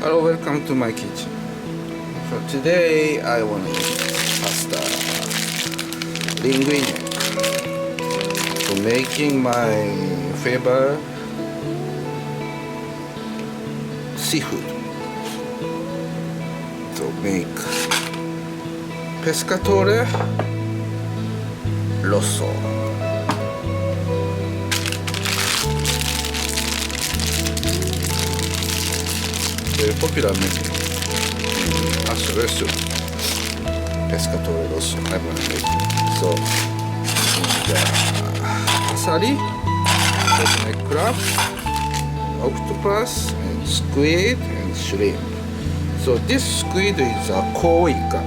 Hello, welcome to my kitchen. So today I want to eat pasta linguine. So making my favorite seafood. So make Pescatore Rosso. Very popular menu at the restaurant. Pescatore Rosso. I'm gonna make it. So, asari, clam, octopus, and squid, and shrimp. So this squid is a koi ika.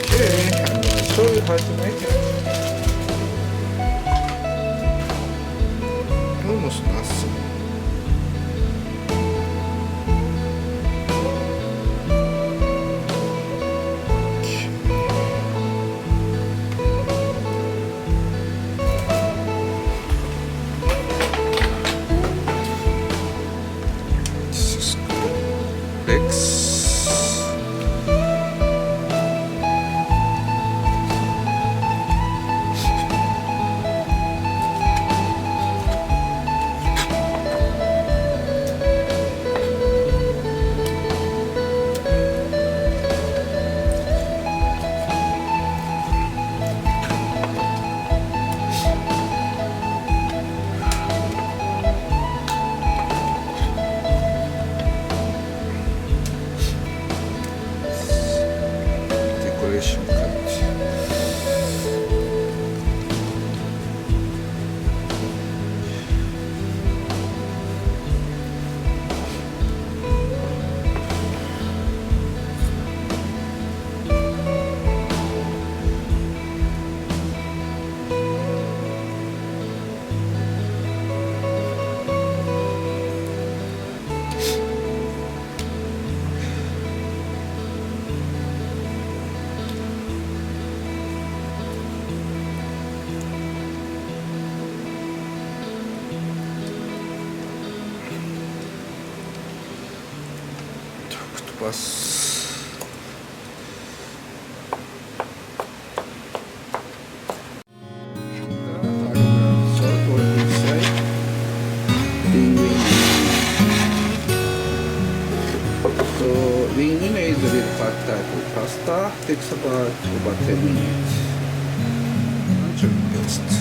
Okay, I'm gonna show you how to make it. Almost nothing. This is complex. Decoration cut. Octopus. Salt or inside. Linguine. So linguine is a very fat type of pasta. Takes about 10 minutes. Anchovy paste.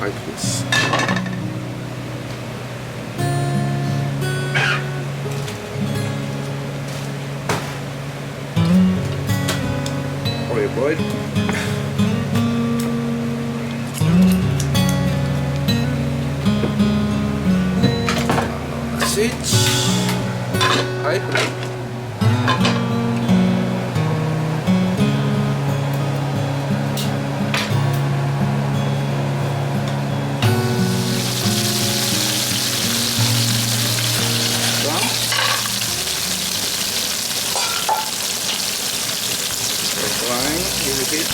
Like this. Olive oil. Switch. High flame. Line a little bit.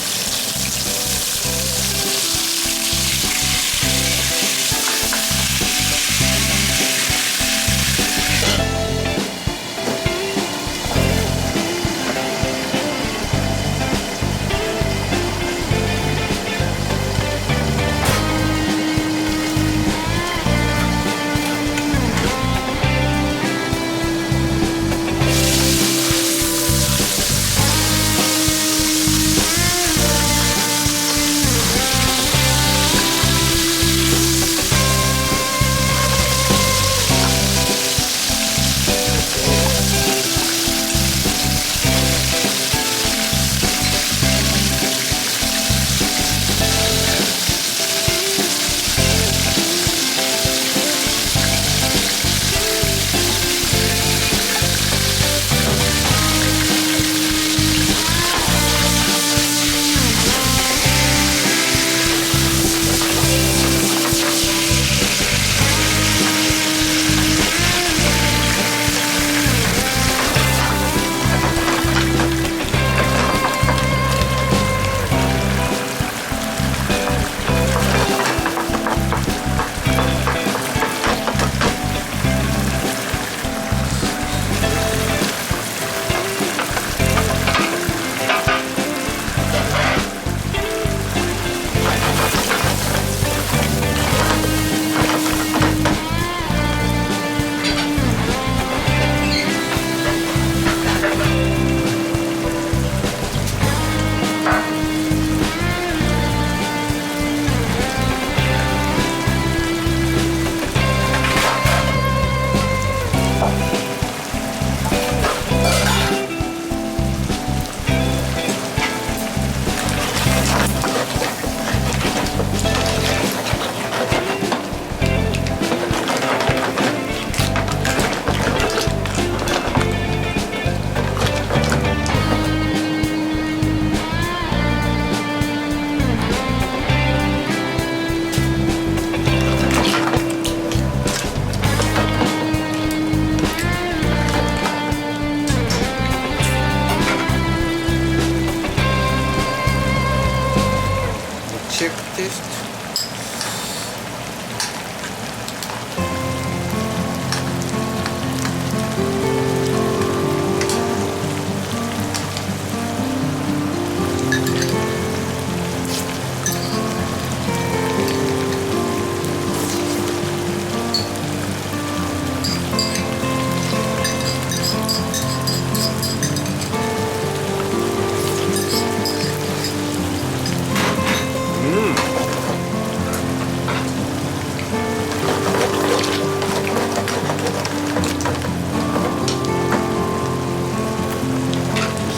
check taste.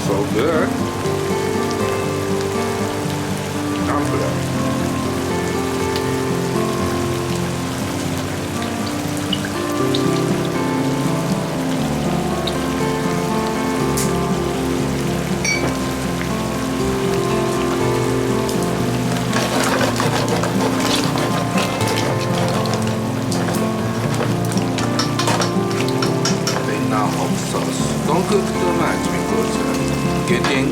So good. Dumpling. They now hot sauce. Don't cook too much because getting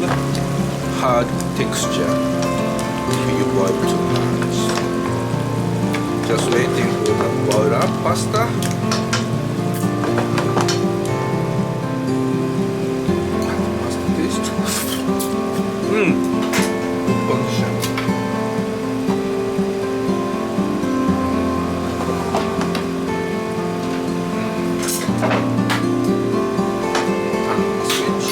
hard texture if you boil too much. Just waiting for the boil up pasta. Pasta taste. Good condition. Switch.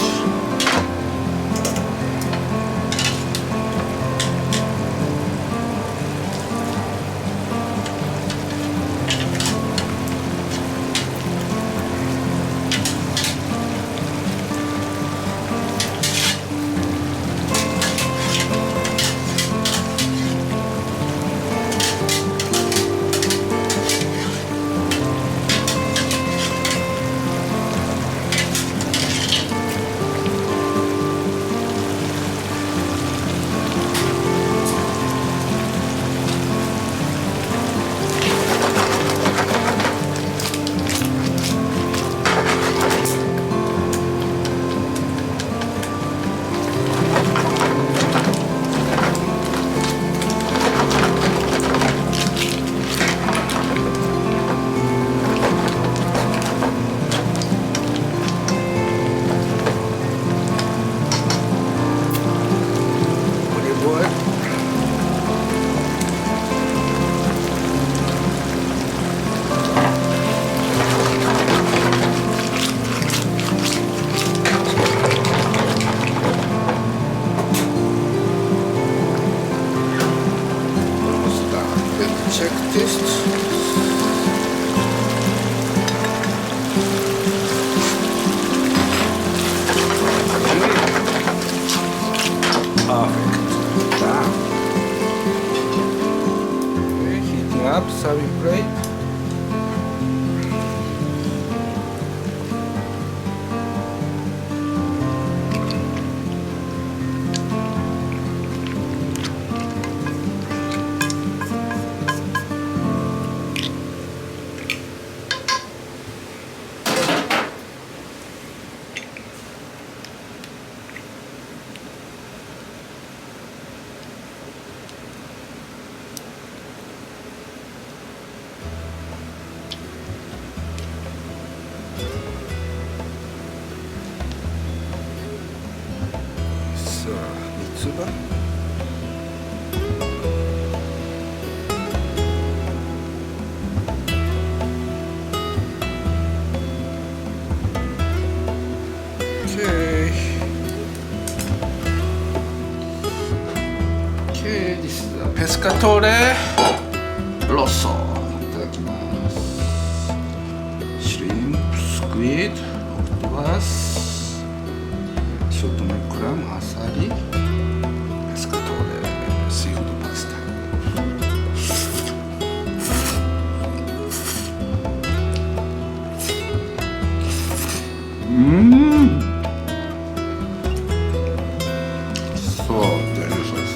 Olive oil. Check taste. Perfect. Done. Okay, heating up, serving plate. So, mituba. Okay. Okay, this is a Pescatore Rosso. いただきます。Shrimp, squid, octopus, clam, asari, pescatore, seafood pasta. So delicious.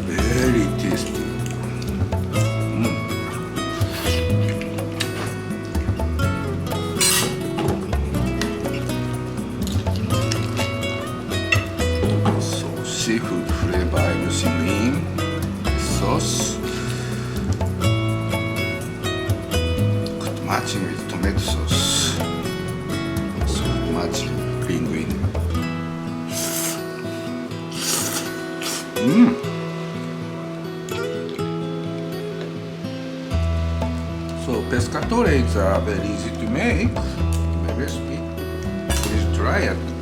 Very tasty. seafood flavor using lean sauce. Good matching with tomato sauce. So matching linguine. So pescatore is very easy to make. My recipe. Please try it.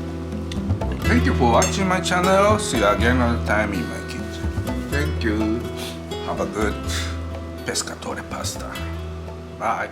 Thank you for watching my channel. See you again another time in my kitchen. Thank you. Have a good pescatore pasta. Bye.